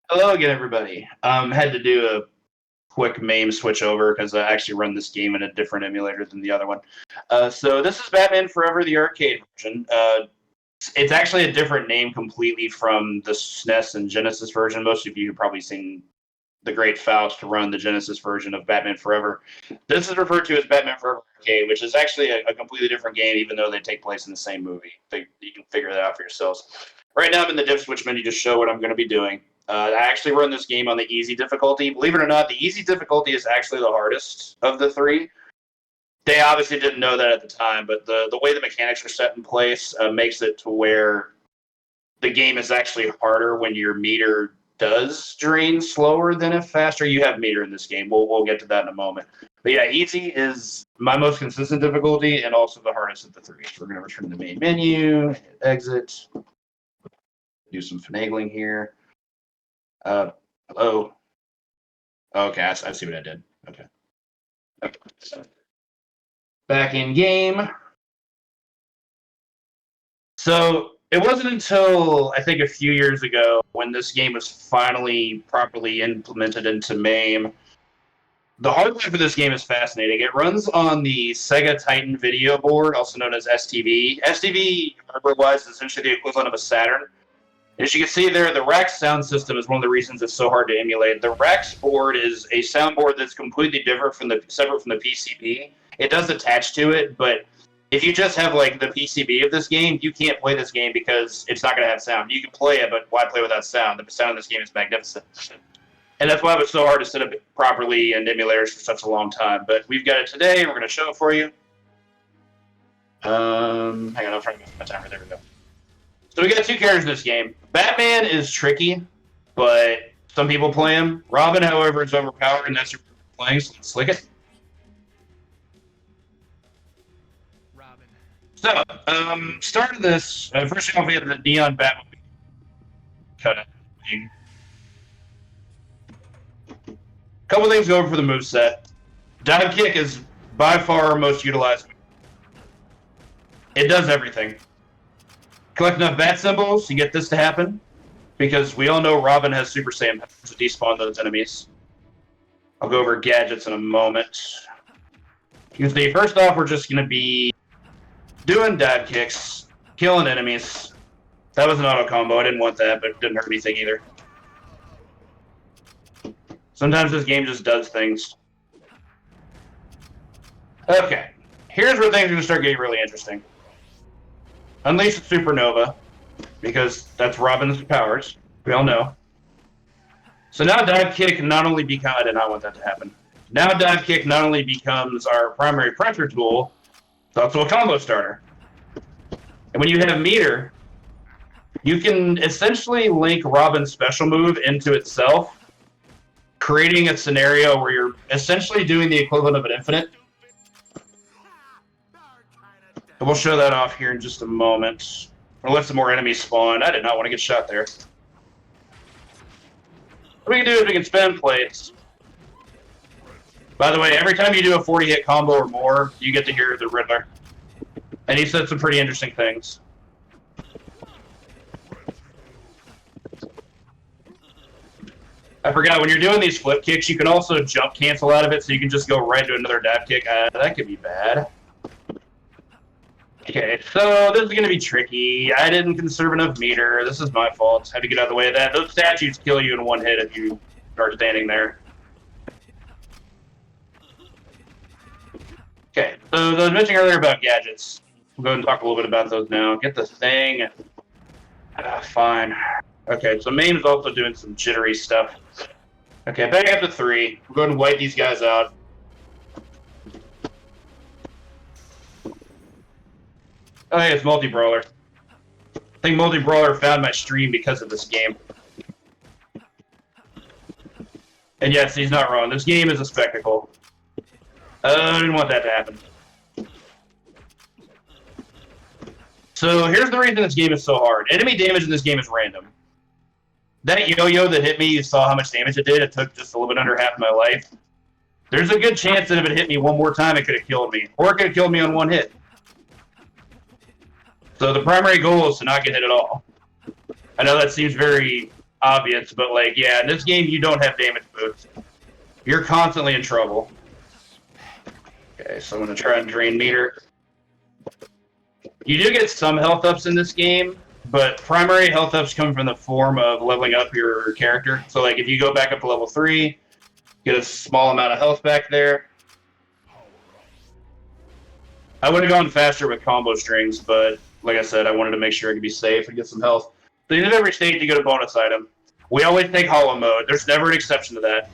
Hello again, everybody. Had to do a quick MAME switch over because I actually run this game in a different emulator than the other one. So this is Batman Forever, the arcade version. It's actually a different name completely from the SNES and Genesis version. Most of you have probably seen the Great Faust run the Genesis version of Batman Forever. This is referred to as Batman Forever Arcade, which is actually a completely different game, even though they take place in the same movie. You can figure that out for yourselves. Right now, I'm in the diff switch menu to show what I'm going to be doing. I actually run this game on the easy difficulty. Believe it or not, the easy difficulty is actually the hardest of the three. They obviously didn't know that at the time, but the way the mechanics are set in place makes it to where the game is actually harder when your meter does drain slower than if faster. You have meter in this game. We'll get to that in a moment. But yeah, easy is my most consistent difficulty and also the hardest of the three. So we're going to return to the main menu, hit exit, do some finagling here. Hello. Okay, I see what I did. Okay. Back in game. So it wasn't until I think a few years ago when this game was finally properly implemented into MAME. The hardware for this game is fascinating. It runs on the Sega Titan video board, also known as STV. STV, hardware-wise, is essentially the equivalent of a Saturn. As you can see there, the RAX sound system is one of the reasons it's so hard to emulate. The RAX board is a soundboard that's completely different separate from the PCB. It does attach to it, but if you just have like the PCB of this game, you can't play this game because it's not going to have sound. You can play it, but why play without sound? The sound of this game is magnificent. And that's why it was so hard to set up properly in emulators for such a long time. But we've got it today, and we're going to show it for you. Hang on, I'm trying to move my timer. There we go. So we got two characters in this game. Batman is tricky, but some people play him. Robin, however, is overpowered, and that's your playing, so let's slick it. Robin. So, start of this, first off, we have the Neon Batmobile. Cut it. Couple things go over for the moveset. Dive Kick is by far our most utilized move. It does everything. Collect enough bat symbols, you get this to happen. Because we all know Robin has Super Saiyan powers to despawn those enemies. I'll go over gadgets in a moment. You can see, first off, we're just going to be doing dive kicks, killing enemies. That was an auto combo. I didn't want that, but it didn't hurt anything either. Sometimes this game just does things. Okay, here's where things are going to start getting really interesting. Unleash the Supernova, because that's Robin's powers. We all know. So now Dive Kick not only becomes... I did not want that to happen. Now Dive Kick not only becomes our primary pressure tool, it's also a combo starter. And when you hit a meter, you can essentially link Robin's special move into itself, creating a scenario where you're essentially doing the equivalent of an infinite. And we'll show that off here in just a moment. We'll let some more enemies spawn. I did not want to get shot there. What we can do is we can spam plates. By the way, every time you do a 40-hit combo or more, you get to hear the Riddler. And he said some pretty interesting things. I forgot, when you're doing these flip kicks, you can also jump cancel out of it, so you can just go right to another dive kick. That could be bad. Okay, so this is going to be tricky. I didn't conserve enough meter. This is my fault. I had to get out of the way of that. Those statues kill you in one hit if you start standing there. Okay, so I was mentioning earlier about gadgets. We'll go ahead and talk a little bit about those now. Get the thing. Fine. Okay, so MAME is also doing some jittery stuff. Okay, back up to 3. We'll go ahead and wipe these guys out. Oh, hey, it's Multi-Brawler. I think Multi-Brawler found my stream because of this game. And yes, he's not wrong. This game is a spectacle. I didn't want that to happen. So here's the reason this game is so hard. Enemy damage in this game is random. That yo-yo that hit me, you saw how much damage it did. It took just a little bit under half my life. There's a good chance that if it hit me one more time, it could have killed me. Or it could have killed me on one hit. So the primary goal is to not get hit at all. I know that seems very obvious, but like, yeah, in this game you don't have damage boosts. You're constantly in trouble. Okay, so I'm gonna try and drain meter. You do get some health ups in this game, but primary health ups come from the form of leveling up your character. So like if you go back up to level 3, get a small amount of health back there. I would have gone faster with combo strings, but like I said, I wanted to make sure I could be safe and get some health. So you end every stage you get a bonus item. We always take hollow mode. There's never an exception to that.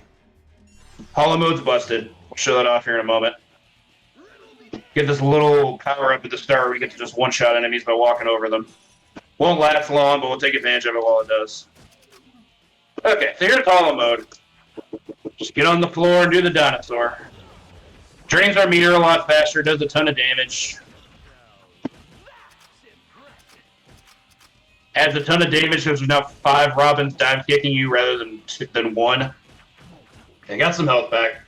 Hollow mode's busted. We'll show that off here in a moment. Get this little power up at the start where you get to just one-shot enemies by walking over them. Won't last long, but we'll take advantage of it while it does. Okay, so here's hollow mode. Just get on the floor and do the dinosaur. Drains our meter a lot faster, does a ton of damage. Adds a ton of damage because there's now 5 Robins dive kicking you rather than 1. Okay, got some health back.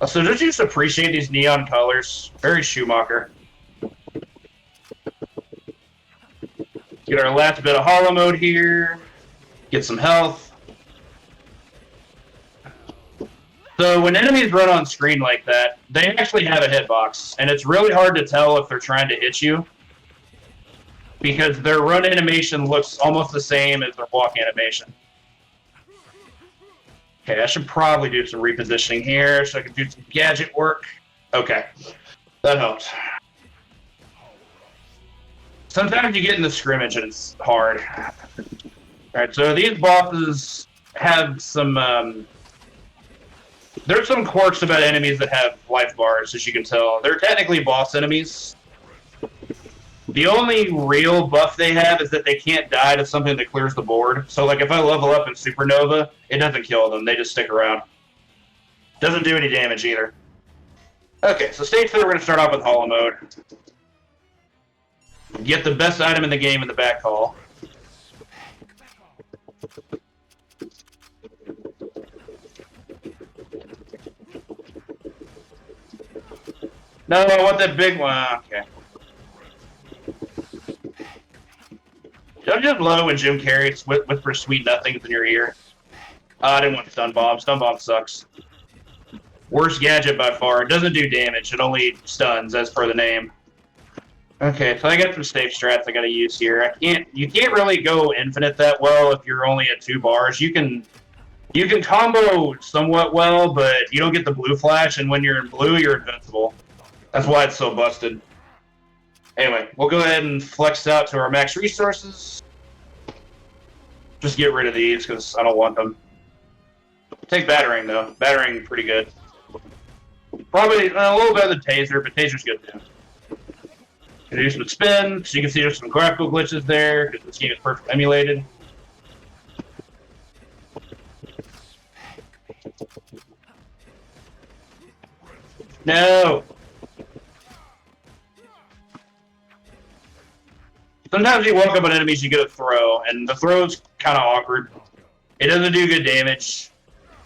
So don't you just appreciate these neon colors? Very Schumacher. Get our last bit of hollow mode here. Get some health. So when enemies run on screen like that, they actually have a hitbox, and it's really hard to tell if they're trying to hit you because their run animation looks almost the same as their walk animation. Okay, I should probably do some repositioning here so I can do some gadget work. Okay, that helps. Sometimes you get in the scrimmage and it's hard. Alright, so these bosses have some, there's some quirks about enemies that have life bars, as you can tell. They're technically boss enemies. The only real buff they have is that they can't die to something that clears the board. So, like, if I level up in Supernova, it doesn't kill them. They just stick around. Doesn't do any damage either. Okay, so stage 3, we're going to start off with Hollow Mode. Get the best item in the game in the back hall. No, I want that big one. Okay. Don't you just love when Jim Carrey whispers sweet nothings in your ear? I didn't want Stun Bomb. Stun Bomb sucks. Worst gadget by far. It doesn't do damage. It only stuns, as per the name. Okay, so I got some safe strats I gotta use here. You can't really go infinite that well if you're only at 2 bars. You can combo somewhat well, but you don't get the blue flash, and when you're in blue, you're invincible. That's why it's so busted. Anyway, we'll go ahead and flex out to our max resources. Just get rid of these, because I don't want them. Take Battering, though. Battering, pretty good. Probably a little better than Taser, but Taser's good, too. Gonna do some spin, so you can see there's some graphical glitches there, because this game is perfectly emulated. No! Sometimes you walk up on enemies, you get a throw, and the throw's kind of awkward. It doesn't do good damage.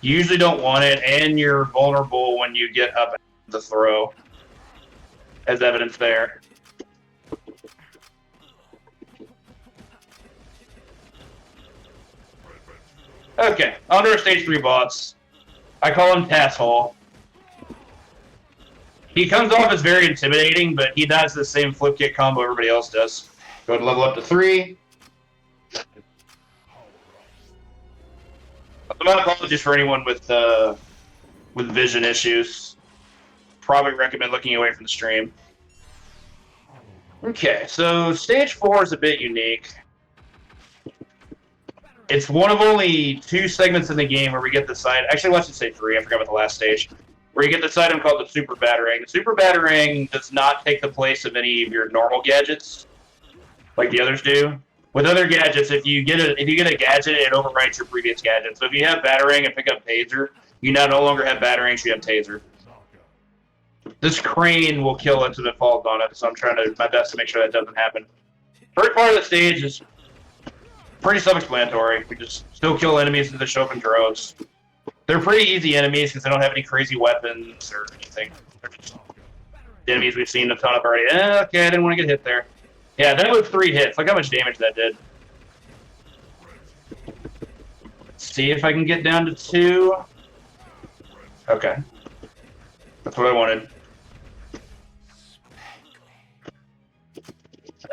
You usually don't want it, and you're vulnerable when you get up at the throw, as evidence there. Okay, on to our stage 3 boss. I call him Tasshole. He comes off as very intimidating, but he does the same flip kick combo everybody else does. Go ahead and level up to 3. My apologies for anyone with vision issues. Probably recommend looking away from the stream. Okay, so stage 4 is a bit unique. It's one of only 2 segments in the game where we get this item. Actually, let's just say 3. I forgot about the last stage. Where you get this item called the Super Battering. The Super Battering does not take the place of any of your normal gadgets, like the others do. With other gadgets, if you get a gadget, it overwrites your previous gadget. So if you have Battering and pick up Taser, you now no longer have Battering, so you have Taser. This crane will kill it if it falls on it, so I'm trying my best to make sure that doesn't happen. First part of the stage is pretty self-explanatory. We just still kill enemies that show up in droves. They're pretty easy enemies because they don't have any crazy weapons or anything. They're just enemies we've seen a ton of already. Okay, I didn't want to get hit there. Yeah, that was 3 hits. Look how much damage that did. See if I can get down to 2. Okay. That's what I wanted.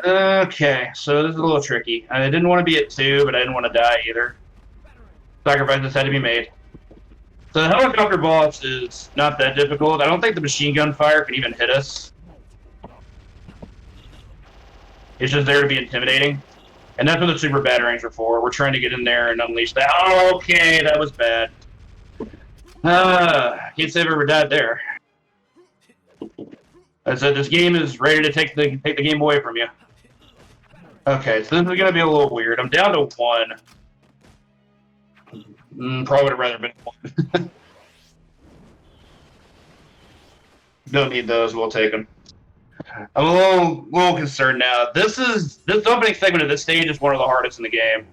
Okay, so this is a little tricky. I didn't want to be at 2, but I didn't want to die either. Sacrifices had to be made. So the helicopter boss is not that difficult. I don't think the machine gun fire can even hit us. It's just there to be intimidating. And that's what the super batarangs are for. We're trying to get in there and unleash that. Oh, okay, that was bad. Can't say I've ever died there. I said this game is ready to take the game away from you. Okay, so this is going to be a little weird. I'm down to 1. Probably would have rather been 1. Don't need those. We'll take them. I'm a little concerned now. This opening segment of this stage is one of the hardest in the game.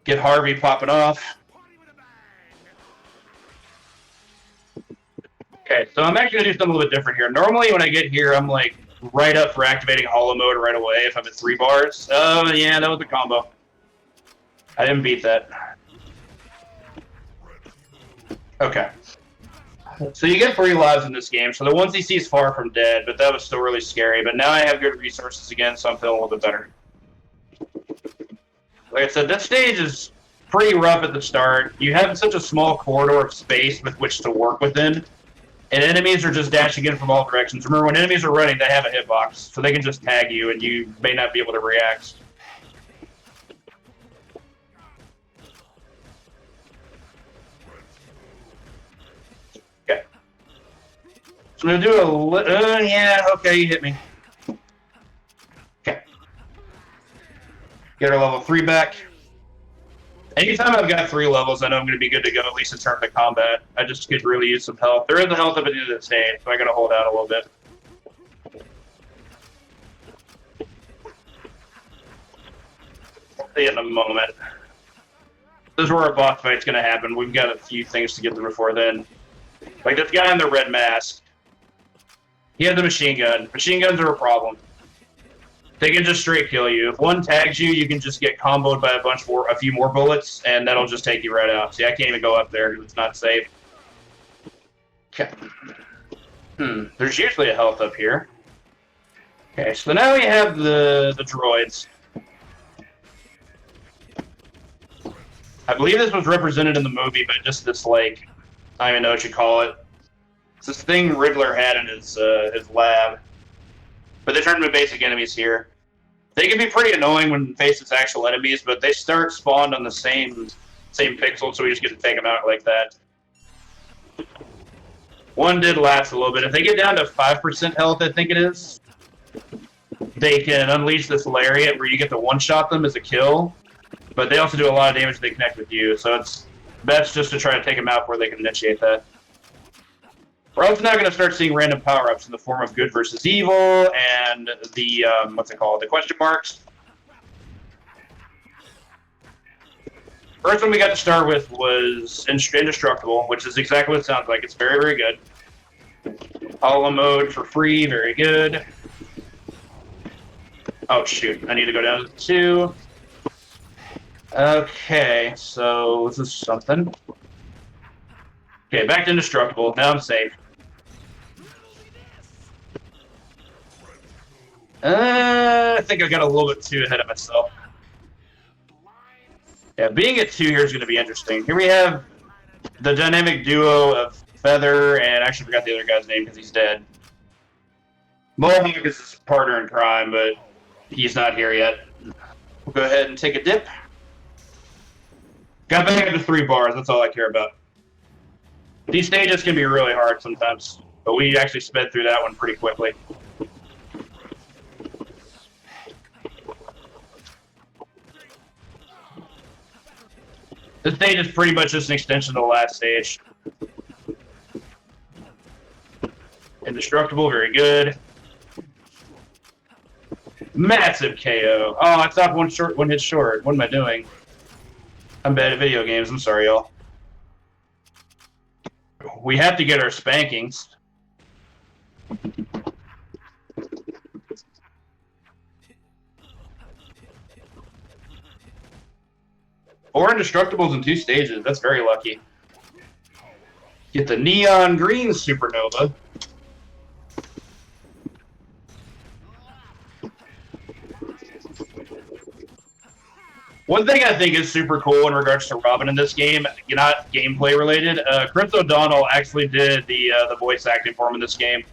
Get Harvey popping off. Okay, so I'm actually gonna do something a little bit different here. Normally, when I get here, I'm like right up for activating hollow mode right away if I'm at 3 bars. Oh yeah, that was a combo. I didn't beat that. Okay. So you get 3 lives in this game, so the ones he sees far from dead, but that was still really scary. But now I have good resources again, so I'm feeling a little bit better. Like I said, this stage is pretty rough at the start. You have such a small corridor of space with which to work within, and enemies are just dashing in from all directions. Remember, when enemies are running, they have a hitbox, so they can just tag you, and you may not be able to react. Okay. So I'm going to do a... yeah, okay, you hit me. Okay. Get our level 3 back. Anytime I've got 3 levels, I know I'm going to be good to go, at least in terms of combat. I just could really use some health. There is a health up at the end of the stage, so I got to hold out a little bit. I'll see in a moment. This is where our boss fight's going to happen. We've got a few things to get through before then. Like this guy in the red mask. He had the machine gun. Machine guns are a problem. They can just straight kill you. If one tags you, you can just get comboed by a few more bullets, and that'll just take you right out. See, I can't even go up there because it's not safe. Okay. There's usually a health up here. Okay, so now we have the droids. I believe this was represented in the movie, but just this, like, I don't even know what you call it. It's this thing Riddler had in his lab. But they turn into basic enemies here. They can be pretty annoying when faced as actual enemies, but they start spawned on the same pixel, so we just get to take them out like that. One did last a little bit. If they get down to 5% health, I think it is, they can unleash this lariat where you get to one-shot them as a kill, but they also do a lot of damage if they connect with you, so it's best just to try to take them out before they can initiate that. We're also now going to start seeing random power-ups in the form of good versus evil and the, what's it called, the question marks. First one we got to start with was Indestructible, which is exactly what it sounds like. It's very, very good. Hollow mode for free, very good. Oh, shoot. I need to go down to 2. Okay, so this is something. Okay, back to Indestructible. Now I'm safe. I think I got a little bit too ahead of myself. Yeah, being at 2 here is going to be interesting. Here we have the dynamic duo of Feather, and I actually forgot the other guy's name because he's dead. Mohawk is his partner in crime, but he's not here yet. We'll go ahead and take a dip. Got back up to 3 bars, that's all I care about. These stages can be really hard sometimes, but we actually sped through that one pretty quickly. This stage is pretty much just an extension of the last stage. Indestructible, very good. Massive KO. Oh, I stopped one hit short. What am I doing? I'm bad at video games. I'm sorry, y'all. We have to get our spankings. 4 indestructibles in 2 stages. That's very lucky. Get the neon green supernova. One thing I think is super cool in regards to Robin in this game, not gameplay related, Chris O'Donnell actually did the voice acting for him in this game,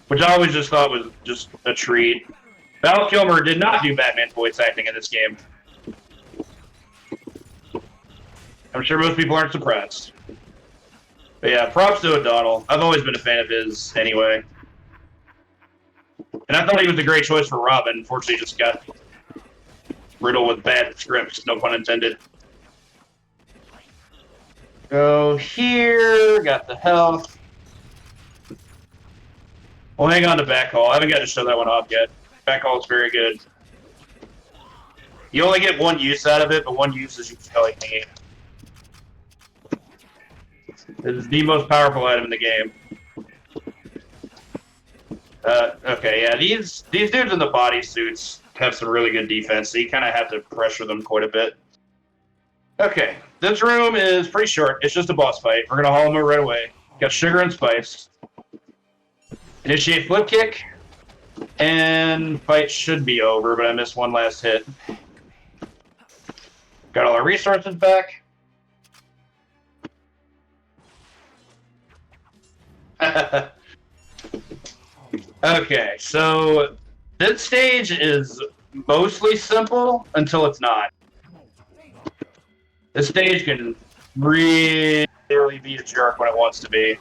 which I always just thought was just a treat. Val Kilmer did not do Batman's voice acting in this game. I'm sure most people aren't surprised. But yeah, props to O'Donnell. I've always been a fan of his anyway. And I thought he was a great choice for Robin. Unfortunately, he just got riddled with bad scripts, no pun intended. Go here, got the health. We'll hang on to back call. I haven't got to show that one off yet. Back call is very good. You only get 1 use out of it, but 1 use is you can like me. This is the most powerful item in the game. Okay, yeah, these dudes in the bodysuits have some really good defense, so you kind of have to pressure them quite a bit. Okay, this room is pretty short. It's just a boss fight. We're going to haul him right away. Got sugar and spice. Initiate flip kick. And fight should be over, but I missed one last hit. Got all our resources back. Okay, so this stage is mostly simple until it's not. This stage can really be a jerk when it wants to be.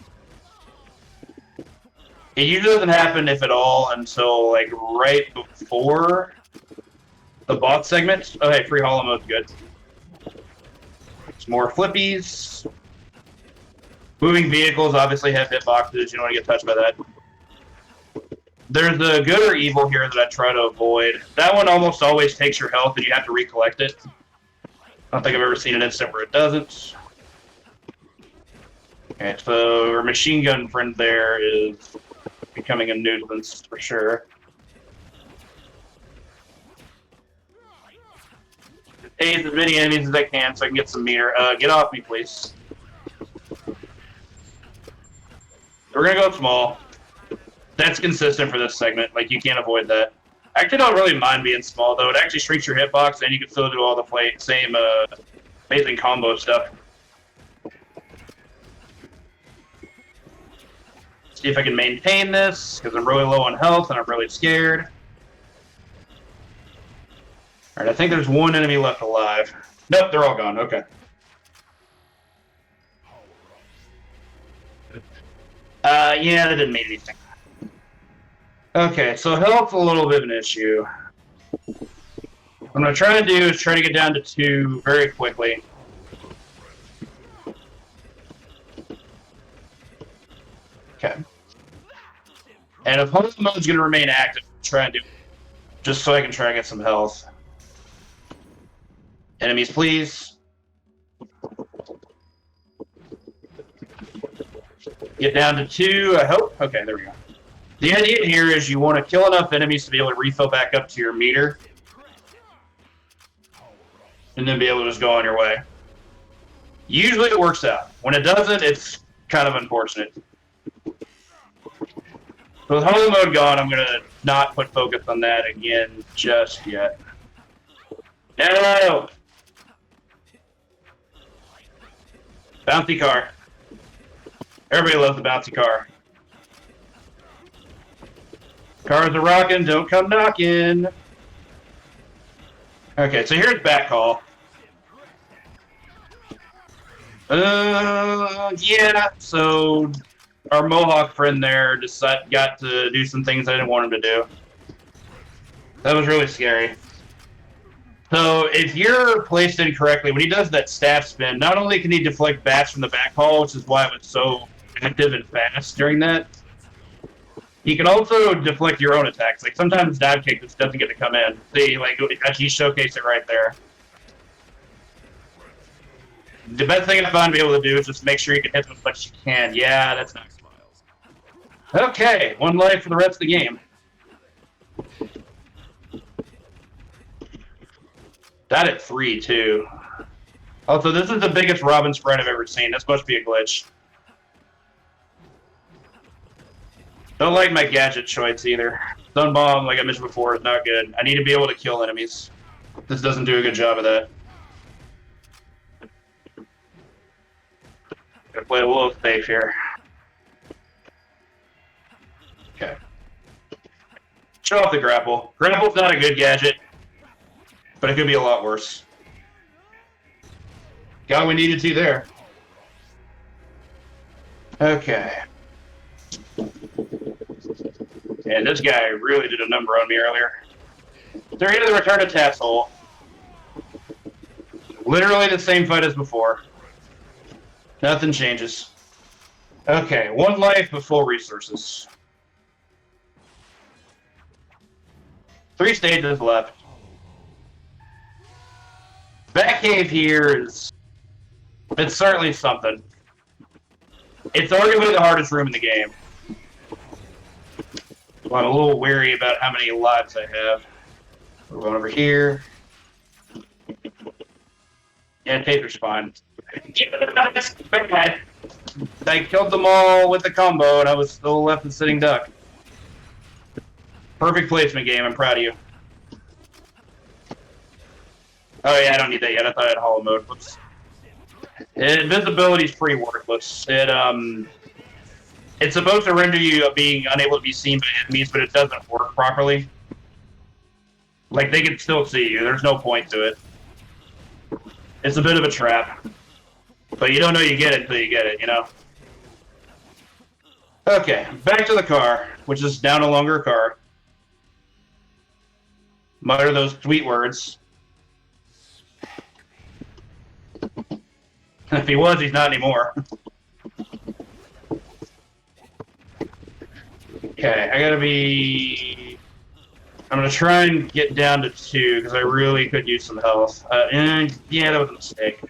It usually doesn't happen, if at all, until like right before the boss segment. Okay, free hollow mode's good. Some more flippies. Moving vehicles obviously have hitboxes. You don't want to get touched by that. There's the good or evil here that I try to avoid. That one almost always takes your health and you have to recollect it. I don't think I've ever seen an instant where it doesn't. Okay, so our machine gun friend there is becoming a nuisance for sure. Aid as many enemies as I can so I can get some meter. Get off me, please. We're gonna go small. That's consistent for this segment. Like, you can't avoid that. I actually don't really mind being small, though. It actually shrinks your hitbox, and you can still do all the same amazing combo stuff. See if I can maintain this, because I'm really low on health, and I'm really scared. Alright, I think there's one enemy left alive. Nope, they're all gone. Okay. Yeah, that didn't mean anything. Okay, so health's a little bit of an issue. What I'm going to try to do is try to get down to 2 very quickly. Okay. And if hollow mode's going to remain active, try and do just so I can try and get some health. Enemies, please. Get down to 2, I hope. Okay, there we go. The idea here is you want to kill enough enemies to be able to refill back up to your meter. And then be able to just go on your way. Usually it works out. When it doesn't, it's kind of unfortunate. So with hollow mode gone, I'm going to not put focus on that again just yet. No! Bouncy car. Everybody loves the bouncy car. Cars are rocking, don't come knocking. Okay, so here's back call. Yeah, so our Mohawk friend there got to do some things I didn't want him to do. That was really scary. So if you're placed incorrectly, when he does that staff spin, not only can he deflect bats from the back call, which is why it was so active and fast during that, he can also deflect your own attacks. Like, sometimes dive kick just doesn't get to come in. See, like, he showcased it right there. The best thing I found to be able to do is just make sure you can hit them as much as you can. Yeah, that's nice. Okay, 1 life for the rest of the game. That at 3, too. Also, this is the biggest Robin spread I've ever seen. This must be a glitch. Don't like my gadget choice either. Stun Bomb, like I mentioned before, is not good. I need to be able to kill enemies. This doesn't do a good job of that. Gotta play a little safe here. Okay. Show off the grapple. Grapple's not a good gadget, but it could be a lot worse. Got what we needed to there. Okay. And this guy really did a number on me earlier. They're into the return to Tassel. Literally the same fight as before. Nothing changes. Okay, 1 life but full resources. 3 stages left. Batcave here it's certainly something. It's arguably the hardest room in the game. Well, I'm a little wary about how many lives I have. We're going over here. Yeah, Taser's fine. I killed them all with the combo, and I was still left with sitting duck. Perfect placement game. I'm proud of you. Oh yeah, I don't need that yet. I thought I had hollow mode. Whoops. Invisibility is pretty worthless. It's supposed to render you being unable to be seen by enemies, but it doesn't work properly. Like, they can still see you. There's no point to it. It's a bit of a trap. But you don't know you get it until you get it, you know? Okay, back to the car, which is now no longer a car. Mutter those sweet words. If he was, he's not anymore. Okay, I'm gonna try and get down to 2 because I really could use some health. And yeah, that was a mistake.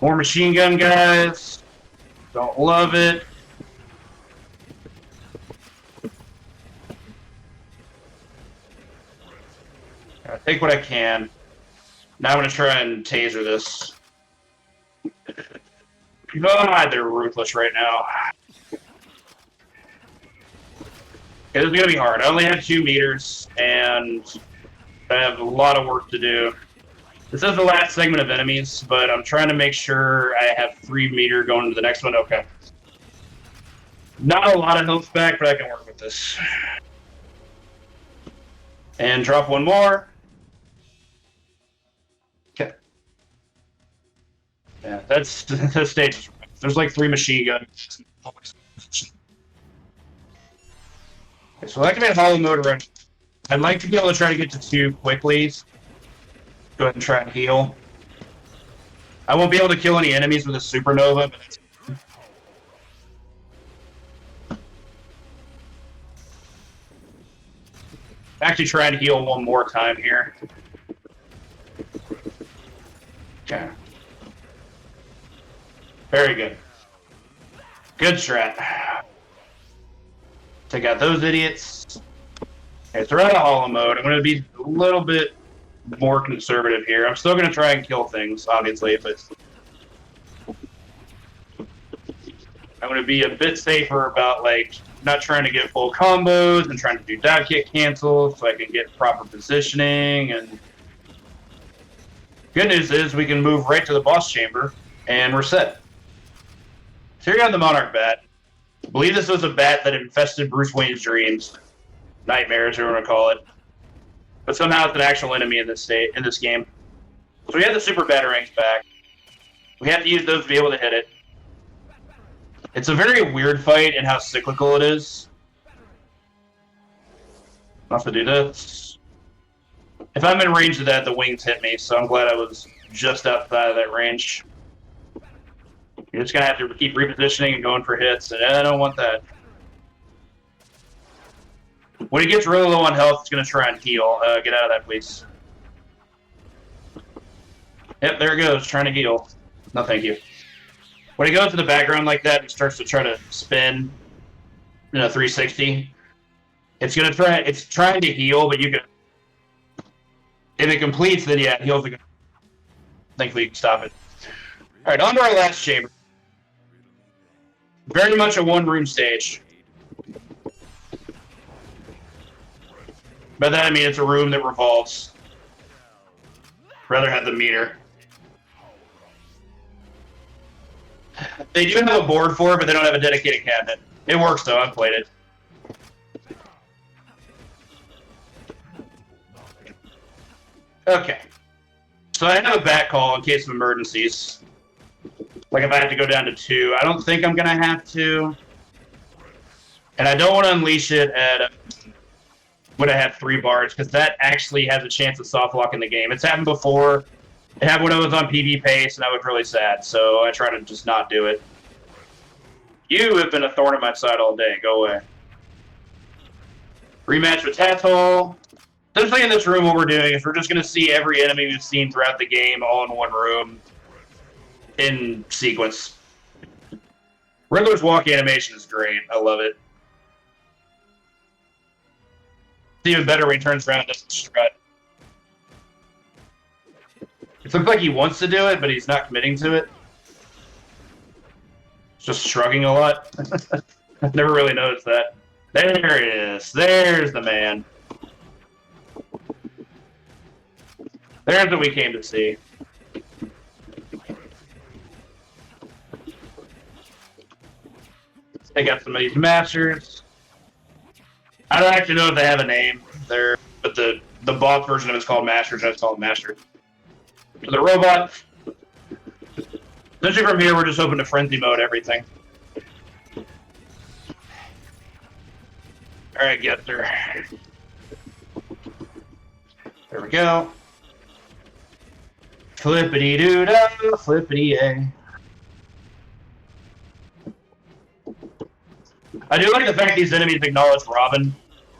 More machine gun guys. Don't love it. I'll take what I can. Now I'm gonna try and taser this. God, they're ruthless right now. This is gonna be hard. I only have 2 meters, and I have a lot of work to do. This is the last segment of enemies, but I'm trying to make sure I have 3 meter going to the next one. Okay. Not a lot of health back, but I can work with this. And drop 1 more. Okay. Yeah, that's the stage. There's like 3 machine guns. Okay, so activate hollow mode run. I'd like to be able to try to get to 2 quickly. Go ahead and try and heal. I won't be able to kill any enemies with a supernova, but that's actually trying to heal 1 more time here. Okay. Very good. Good strat. Take out those idiots. Okay, so we're out of hollow mode. I'm going to be a little bit more conservative here. I'm still going to try and kill things, obviously, but I'm going to be a bit safer about, like, not trying to get full combos and trying to do dive kick cancels so I can get proper positioning. And good news is we can move right to the boss chamber, and we're set. So here you have the Monarch Bat. I believe this was a bat that infested Bruce Wayne's dreams. Nightmares, whatever you want to call it. But somehow it's an actual enemy in this game. So we have the Super Batarangs back. We have to use those to be able to hit it. It's a very weird fight in how cyclical it is. I'll have to do this. If I'm in range of that, the wings hit me, so I'm glad I was just outside of that range. You're just going to have to keep repositioning and going for hits, and I don't want that. When he gets really low on health, it's going to try and heal. Get out of that, please. Yep, there it goes, trying to heal. No, thank you. When he goes to the background like that and starts to try to spin, 360, it's trying to heal, but If it completes, then yeah, heals the gun. Thankfully, you can stop it. All right, on to our last chamber. Very much a one-room stage. By that I mean it's a room that revolves. Rather have the meter. They do have a board for it, but they don't have a dedicated cabinet. It works though, I've played it. Okay. So I have a back call in case of emergencies. Like if I have to go down to 2. I don't think I'm going to have to. And I don't want to unleash it at when I have 3 bars, because that actually has a chance of soft locking the game. It's happened before. It happened when I was on PB pace, and I was really sad. So I try to just not do it. You have been a thorn in my side all day. Go away. Rematch with Tathole. Essentially in this room, what we're doing is we're just going to see every enemy we've seen throughout the game all in one room in sequence. Riddler's walk animation is great. I love it. It's even better when he turns around and doesn't strut. It looks like he wants to do it, but he's not committing to it. He's just shrugging a lot. I've never really noticed that. There it is. There's the man. There's what we came to see. Let's take out some of these masters. I don't actually know if they have a name there, but the boss version of it is called Masters. I just call it Master. So the robot. Essentially from here, we're just hoping to frenzy mode everything. All right, get there. There we go. Flippity-doo-dah, flippity-a. I do like the fact these enemies acknowledge Robin.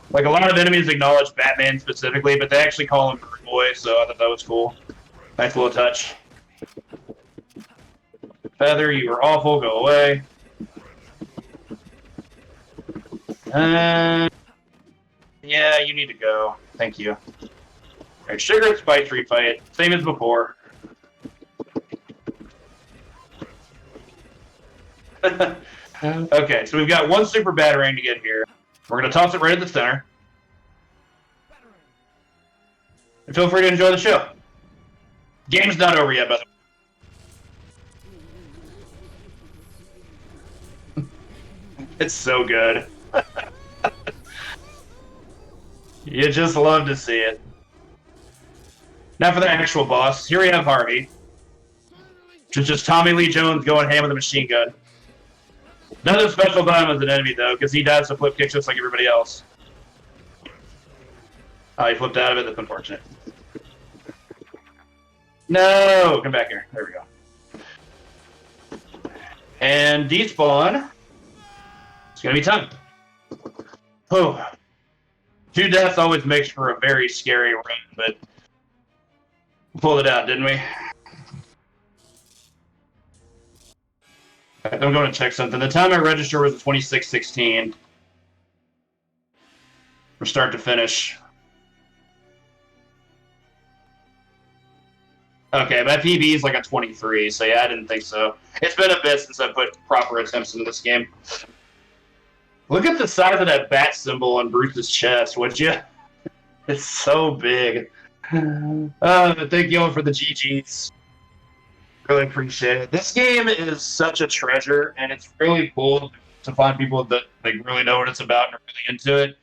Like, a lot of enemies acknowledge Batman specifically, but they actually call him Bird Boy, so I thought that was cool. Nice little touch. Feather, you were awful. Go away. Yeah, you need to go. Thank you. Alright, Sugar and Spice refight. Same as before. Okay, so we've got 1 super batarang to get here. We're going to toss it right at the center. And feel free to enjoy the show. Game's not over yet, by the way. It's so good. You just love to see it. Now for the actual boss. Here we have Harvey. Which is just Tommy Lee Jones going ham with a machine gun. Nothing special about him as an enemy, though, because he dies to flip kicks just like everybody else. Oh, he flipped out of it. That's unfortunate. No! Come back here. There we go. And despawn. It's going to be time. Oh. 2 deaths always makes for a very scary run, but we pulled it out, didn't we? I'm going to check something. The time I registered was 26:16. From start to finish. Okay, my PB is like a 23, so yeah, I didn't think so. It's been a bit since I put proper attempts into this game. Look at the size of that bat symbol on Bruce's chest, would you? It's so big. Thank you all for the GGs. Really appreciate it. This game is such a treasure, and it's really cool to find people that like really know what it's about and are really into it.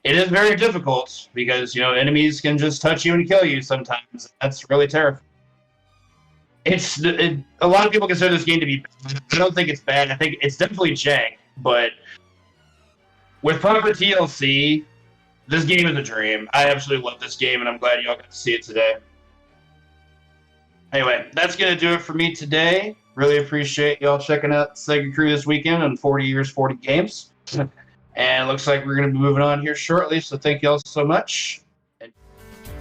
It is very difficult because, you know, enemies can just touch you and kill you sometimes. That's really terrifying. A lot of people consider this game to be bad. I don't think it's bad. I think it's definitely jank, but with proper TLC, this game is a dream. I absolutely love this game, and I'm glad y'all got to see it today. Anyway, that's going to do it for me today. Really appreciate y'all checking out SegaCrew this weekend on 40 Years, 40 Games. And it looks like we're going to be moving on here shortly, so thank y'all so much.